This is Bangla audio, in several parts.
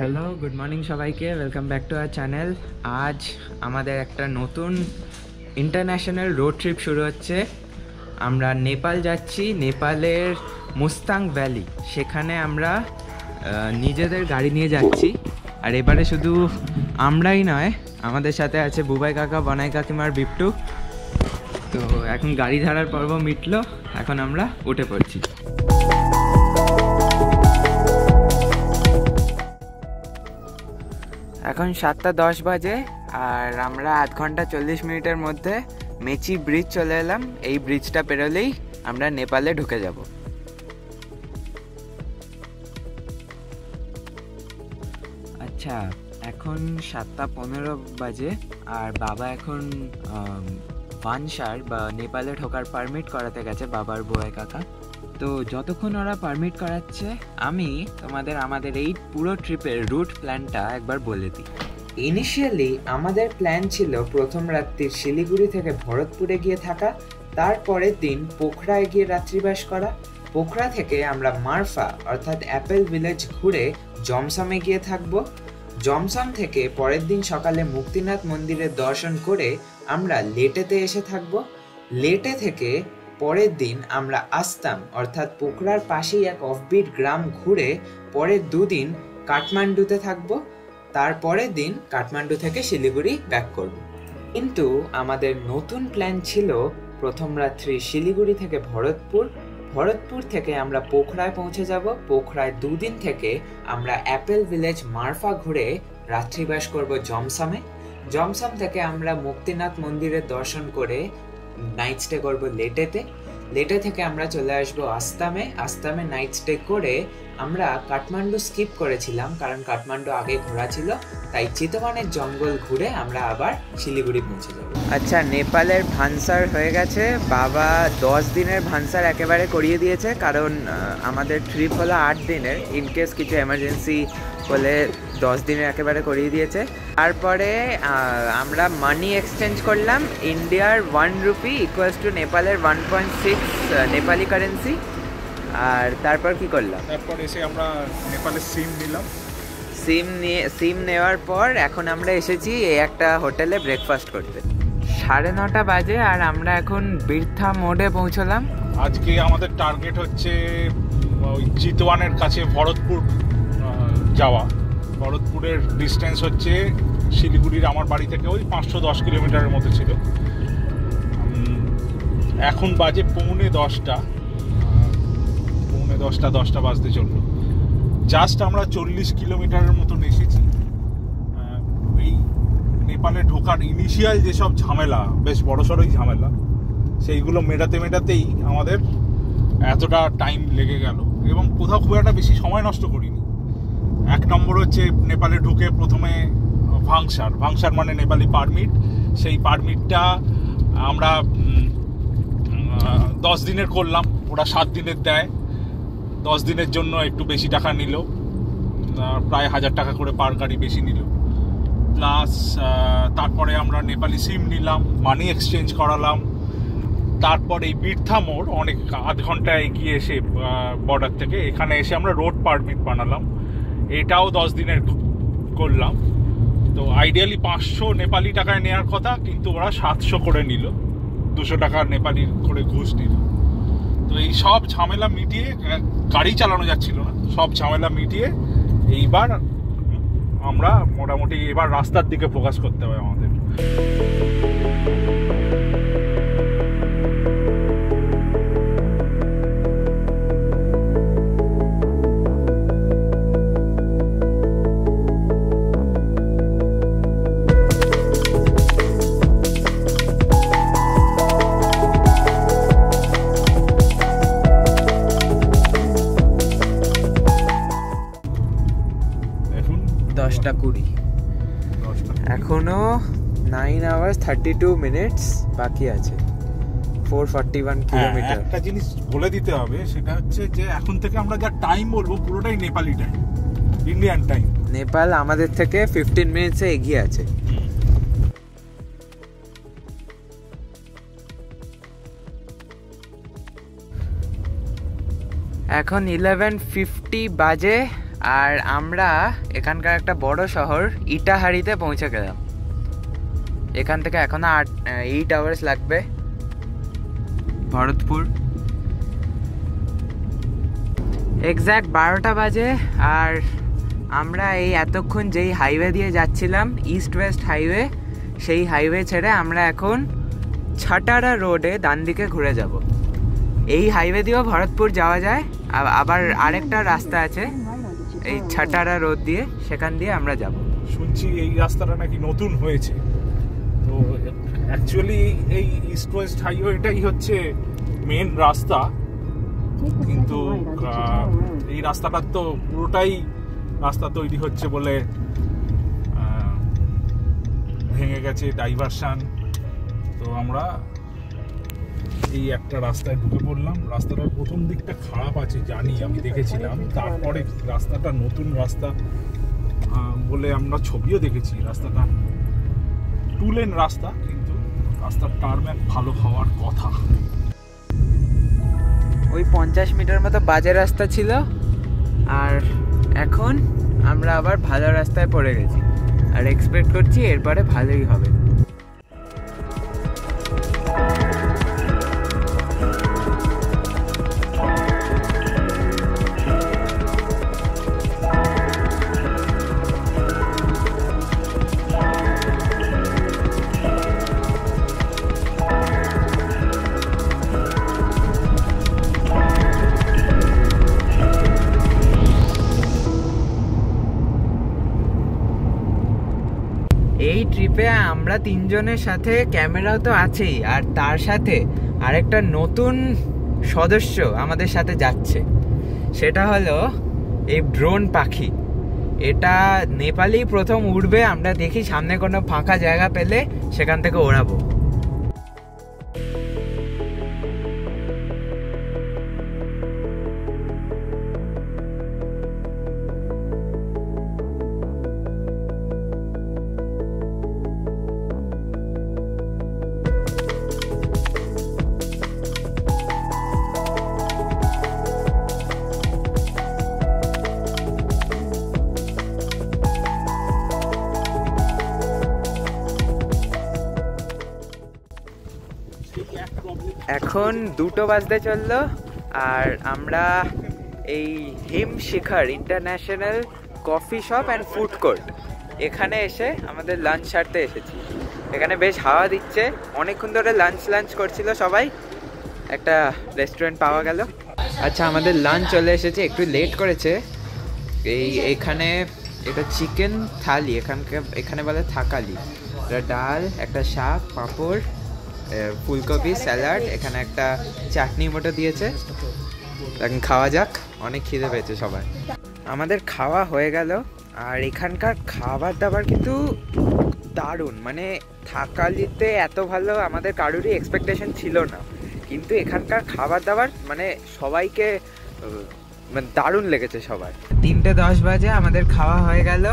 হ্যালো, গুড মর্নিং সবাইকে। Welcome back to our channel. আজ আমাদের একটা নতুন ইন্টারন্যাশনাল রোড ট্রিপ শুরু হচ্ছে। আমরা নেপাল যাচ্ছি, নেপালের মুস্তাং ভ্যালি। সেখানে আমরা নিজেদের গাড়ি নিয়ে যাচ্ছি। আর এবারে শুধু আমরাই নয়, আমাদের সাথে আছে বুবাই কাকা, বনাই কাকিমার বিপটু। তো এখন গাড়ি ধারার পর্ব মিটলো, এখন আমরা উঠে পড়ছি। এখন 7:10 বাজে আর আমরা আধ ঘন্টা 40 মিনিটের মধ্যে মেচি ব্রিজ চলে এলাম। এই ব্রিজটা পেরোলেই আমরা নেপালে ঢুকে যাব। আচ্ছা, এখন 7:15 বাজে আর বাবা এখন ভানসার বা নেপালে ঢোকার পারমিট করাতে গেছে, বাবার বউয়ের কাকা। তো যতক্ষণ ওরা পারমিট করাচ্ছে আমি তোমাদের আমাদের এই পুরো ট্রিপের রুট প্ল্যানটা একবার বলে দিই। ইনিশিয়ালি আমাদের প্ল্যান ছিল প্রথম রাত্রি শিলিগুড়ি থেকে ভরতপুরে গিয়ে থাকা, তারপরের দিন পোখরায় গিয়ে রাত্রিবাস করা। পোখরা থেকে আমরা মারফা অর্থাৎ অ্যাপেল ভিলেজ ঘুরে জমসামে গিয়ে থাকবো। জমসাম থেকে পরের দিন সকালে মুক্তিনাথ মন্দিরের দর্শন করে আমরা লেটেতে এসে থাকবো। লেটে থেকে পরের দিন আমরা আস্তাম অর্থাৎ পোখরার পাশেই এক অফবিট গ্রাম ঘুরে পরের দুদিন কাঠমান্ডুতে থাকবো। তারপরের দিন কাঠমান্ডু থেকে শিলিগুড়ি ব্যাক করব। কিন্তু আমাদের নতুন প্ল্যান ছিল প্রথম রাত্রি শিলিগুড়ি থেকে ভরতপুর, ভরতপুর থেকে আমরা পোখরায় পৌঁছে যাব। পোখরায় দুদিন থেকে আমরা অ্যাপেল ভিলেজ মারফা ঘুরে রাত্রিবাস করব জমসামে। জমসাম থেকে আমরা মুক্তিনাথ মন্দিরের দর্শন করে নাইট স্টে করব লেটেতে। লেটে থেকে আমরা চলে আসবো আস্তামে। আস্তামে নাইট স্টে করে আমরা কাঠমান্ডু স্কিপ করেছিলাম কারণ কাঠমান্ডু আগে ঘোরা ছিল, তাই চিতওয়ানের জঙ্গল ঘুরে আমরা আবার শিলিগুড়ি পৌঁছে যাব। আচ্ছা, নেপালের ভানসার হয়ে গেছে। বাবা 10 দিনের ভানসার একেবারে করিয়ে দিয়েছে কারণ আমাদের ট্রিপ হলো 8 দিনের। ইনকেস কিছু এমার্জেন্সি হলে 10 দিনের একেবারে করিয়ে দিয়েছে। তারপরে আমরা মানি এক্সচেঞ্জ করলাম। ইন্ডিয়ার 1 রুপি ইকুয়ালস টু নেপালের 1.6 নেপালি কারেন্সি। আর তারপর কি করলাম? তারপর এসে আমরা নেপালের সিম নিলাম। সিম নেওয়ার পর এখন আমরা এসেছি এই একটা হোটেলে ব্রেকফাস্ট করতে। 9:30 বাজে আর আমরা এখন বীরথা মোড়ে পৌঁছলাম। আজকে আমাদের টার্গেট হচ্ছে ওই চিতওয়ানের কাছে ভরতপুর যাওয়া। ভরতপুরের ডিস্টেন্স হচ্ছে শিলিগুড়ির আমার বাড়ি থেকে ওই 510 কিলোমিটারের মতো ছিল। এখন বাজে 9:45, 10:10 বাজতে চললো। জাস্ট আমরা 40 কিলোমিটারের মতন এসেছি। এই নেপালে ঢোকার ইনিশিয়াল যেসব ঝামেলা, বেশ বড়সড়ই ঝামেলা, সেইগুলো মেটাতেই আমাদের এতটা টাইম লেগে গেল এবং কোথাও খুব একটা বেশি সময় নষ্ট করিনি। 1 নম্বর হচ্ছে নেপালে ঢুকে প্রথমে ভাংসার মানে নেপালি পারমিট। সেই পারমিটটা আমরা 10 দিনের করলাম, ওরা 7 দিনের দেয়। 10 দিনের জন্য একটু বেশি টাকা নিল, প্রায় 1000 টাকা করে পার গাড়ি বেশি নিল। প্লাস তারপরে আমরা নেপালি সিম নিলাম, মানি এক্সচেঞ্জ করালাম। তারপর এই বীরথা মোড় অনেক আধ ঘন্টা এগিয়ে এসে বর্ডার থেকে এখানে এসে আমরা রোড পারমিট বানালাম। এটাও 10 দিনের করলাম। তো আইডিয়ালি 500 নেপালি টাকায় নেওয়ার কথা, কিন্তু ওরা 700 করে নিল, 200 টাকা নেপালি করে ঘুষ নিল। তো এই সব ঝামেলা মিটিয়ে, গাড়ি চালানো যাচ্ছিল না, সব ঝামেলা মিটিয়ে এইবার আমরা মোটামুটি এবার রাস্তার দিকে ফোকাস করতে হবে আমাদের। এখন 10:20, এখনো 9 hours 32 minutes বাকি আছে। 441 কিলোমিটার। একটা জিনিস বলে দিতে হবে, সেটা হচ্ছে যে এখন থেকে আমরা যা টাইম বলবো পুরোটাই Nepali time, Indian time. Nepal আমাদের থেকে 15 মিনিটসে এগিয়ে আছে। এখন 11:50 বাজে আর আমরা এখানকার একটা বড় শহর ইটাহারিতে পৌঁছে গেলাম। এখান থেকে এখনো 8 আওয়ার্স লাগবে ভরতপুর। এক্স্যাক্ট 12টা বাজে। আর আমরা এই এতক্ষণ যেই হাইওয়ে দিয়ে যাচ্ছিলাম, ইস্ট ওয়েস্ট হাইওয়ে, সেই হাইওয়ে ছেড়ে আমরা এখন ছাটারা রোডে ডান দিকে ঘুরে যাব। এই হাইওয়ে দিয়েও ভরতপুর যাওয়া যায়, আবার আরেকটা রাস্তা আছে এই ছাটারা রোড দিয়ে, সেখান দিয়ে আমরা যাব। শুনছি এই রাস্তাটা নাকি নতুন হয়েছে। তো অ্যাকচুয়ালি এই ইস্ট ওয়েস্ট হাইওয়েটাই হচ্ছে মেন রাস্তা, কিন্তু এই রাস্তাটার তো পুরোটাই রাস্তা তৈরি হচ্ছে বলে ভেঙে গেছে, ডাইভারশন। তো আমরা এই একটা রাস্তায় ঢুকে পড়লাম। রাস্তাটার প্রথম দিকটা খারাপ আছে জানি, আমি দেখেছিলাম। তারপরে রাস্তাটা নতুন রাস্তা বলে আমরা ছবিও দেখেছি। রাস্তাটা 2 লেন রাস্তা, কিন্তু রাস্তার টার্মেক ভালো হওয়ার কথা। ওই 50 মিটার মতো বাজে রাস্তা ছিল, আর এখন আমরা আবার ভালো রাস্তায় পড়ে গেছি। আর এক্সপেক্ট করছি এরপরে ভালোই হবে। এই ট্রিপে আমরা 3 জনের সাথে ক্যামেরাও তো আছেই, আর তার সাথে আরেকটা নতুন সদস্য আমাদের সাথে যাচ্ছে। সেটা হলো এই ড্রোন পাখি। এটা নেপালেই প্রথম উড়বে। আমরা দেখি সামনে কোনো ফাঁকা জায়গা পেলে সেখান থেকে ওড়াবো। এখন 2টো বাজতে চললো, আর আমরা এই Himshikhar international coffee shop and food court এখানে এসে আমাদের লাঞ্চ সারতে এসেছি। এখানে বেশ হাওয়া দিচ্ছে। অনেকক্ষণ ধরে লাঞ্চ করছিল সবাই, একটা রেস্টুরেন্ট পাওয়া গেল। আচ্ছা, আমাদের লাঞ্চ চলে এসেছে, একটু লেট করেছে। এখানে এটা চিকেন থালি, এখানে বলে থাকালি। এটা ডাল, একটা শাক, পাঁপড়, ফুলকপি, স্যালাড, এখানে একটা চাটনি মতো দিয়েছে। এখন খাওয়া যাক, অনেক খিদে পেয়েছে সবাই। আমাদের খাওয়া হয়ে গেল। আর এখানকার খাবার দাবার কিন্তু দারুণ। মানে থাকালিতে এত ভালো আমাদের কারোরই এক্সপেকটেশন ছিল না, কিন্তু এখানকার খাবার দাবার মানে সবাইকে মানে দারুণ লেগেছে সবার। 3:10 বাজে আমাদের খাওয়া হয়ে গেল।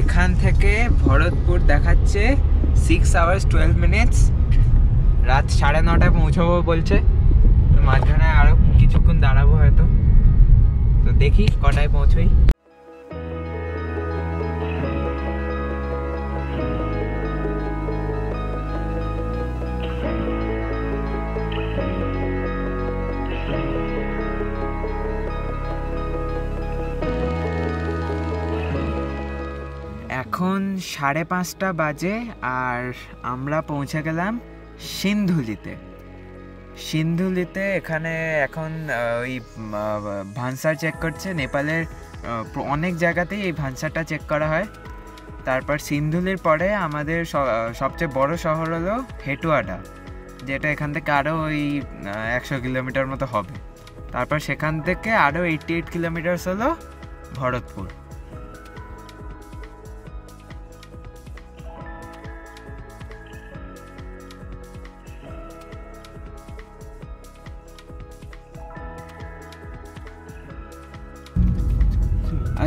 এখান থেকে ভরতপুর দেখাচ্ছে 6 hours 12 minutes। রাত 9:30টায় পৌঁছবো বলছে। মাঝখানে আরো কিছুক্ষণ দাঁড়াবো হয়তো, তো দেখি কটায় পৌঁছই। এখন 5:30 বাজে, আর আমরা পৌঁছে গেলাম সিন্ধুলিতে। এখানে এখন ওই ভান্সার চেক করছে। নেপালের অনেক জায়গাতেই এই ভান্সারটা চেক করা হয়। তারপর সিন্ধুলির পরে আমাদের সবচেয়ে বড় শহর হলো হেটুয়াডা, যেটা এখান থেকে আরও ওই 100 কিলোমিটার মতো হবে। তারপর সেখান থেকে আরও 88 কিলোমিটার হলো ভরতপুর।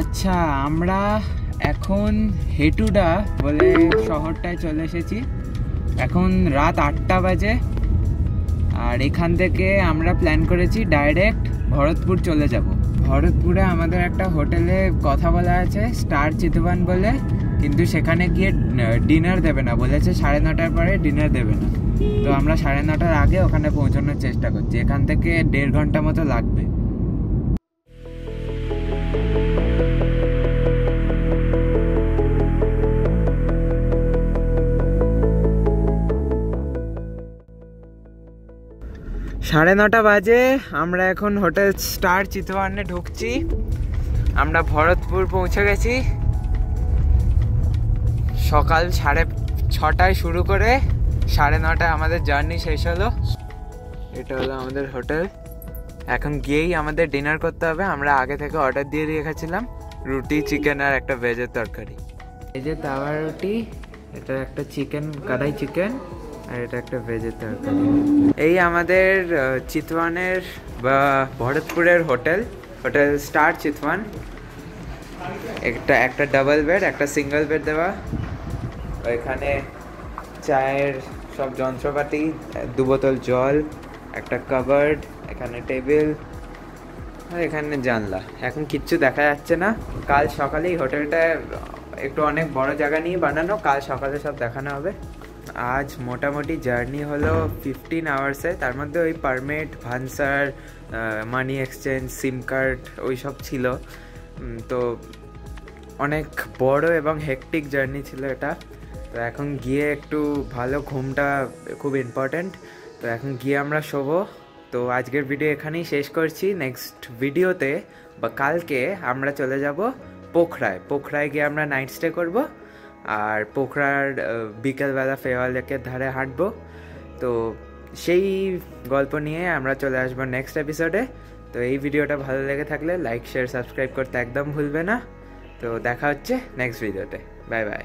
আচ্ছা, আমরা এখন হেটুডা বলে শহরটায় চলে এসেছি। এখন রাত 8টা বাজে, আর এখান থেকে আমরা প্ল্যান করেছি ডাইরেক্ট ভরতপুর চলে যাব। ভরতপুরে আমাদের একটা হোটেলে কথা বলা আছে, স্টার চিতওয়ান বলে, কিন্তু সেখানে গিয়ে ডিনার দেবে না, বলেছে 9:30 পরে ডিনার দেবে না। তো আমরা 9:30 আগে ওখানে পৌঁছানোর চেষ্টা করছি, এখান থেকে 1.5 ঘন্টা মতো লাগবে। সাড়ে 9টা বাজে, আমরা এখন হোটেল স্টার চিতওয়ানে ঢুকছি। আমরা ভরতপুর পৌঁছে গেছি। সকাল 6:30 শুরু করে 9:30 আমাদের জার্নি শেষ হলো। এটা হলো আমাদের হোটেল। এখন গিয়েই আমাদের ডিনার করতে হবে। আমরা আগে থেকে অর্ডার দিয়ে রেখেছিলাম রুটি, চিকেন আর একটা ভেজের তরকারি। এই যে তাওয়া রুটি, এটা একটা চিকেন, কড়াই চিকেন, আর এটা একটা ভেজের তরকারি। এই আমাদের চিতওয়ানের বা ভরতপুরের হোটেল স্টার চিতওয়ান। একটা ডাবল বেড, একটা সিঙ্গেল বেড দেওয়া। এখানে চায়ের সব যন্ত্রপাতি, 2 বোতল জল, একটা কাবার্ড, এখানে টেবিল, আর এখানে জানলা। এখন কিচ্ছু দেখা যাচ্ছে না। কাল সকালেই হোটেলটা একটু অনেক বড় জায়গা নিয়ে বানানো, কাল সকালে সব দেখানো হবে। আজ মোটামুটি জার্নি হলো 15 আওয়ার্সে। তার মধ্যে ওই পারমিট, ভানসার, মানি এক্সচেঞ্জ, সিম কার্ড ওই সব ছিল। তো অনেক বড় এবং হেকটিক জার্নি ছিল এটা। তো এখন গিয়ে একটু ভালো, ঘুমটা খুব ইম্পর্ট্যান্ট। তো এখন গিয়ে আমরা শোবো। তো আজকের ভিডিও এখানেই শেষ করছি। নেক্সট ভিডিওতে বা কালকে আমরা চলে যাব পোখরায় গিয়ে আমরা নাইট স্টে করবো। আর পোখরার বিকেলবেলা ফেওয়া লেকের ধারে হাঁটবো। তো সেই গল্প নিয়ে আমরা চলে আসবো নেক্সট এপিসোডে। তো এই ভিডিওটা ভালো লেগে থাকলে লাইক, শেয়ার, সাবস্ক্রাইব করতে একদম ভুলবে না। তো দেখা হচ্ছে নেক্সট ভিডিওতে। Bye bye.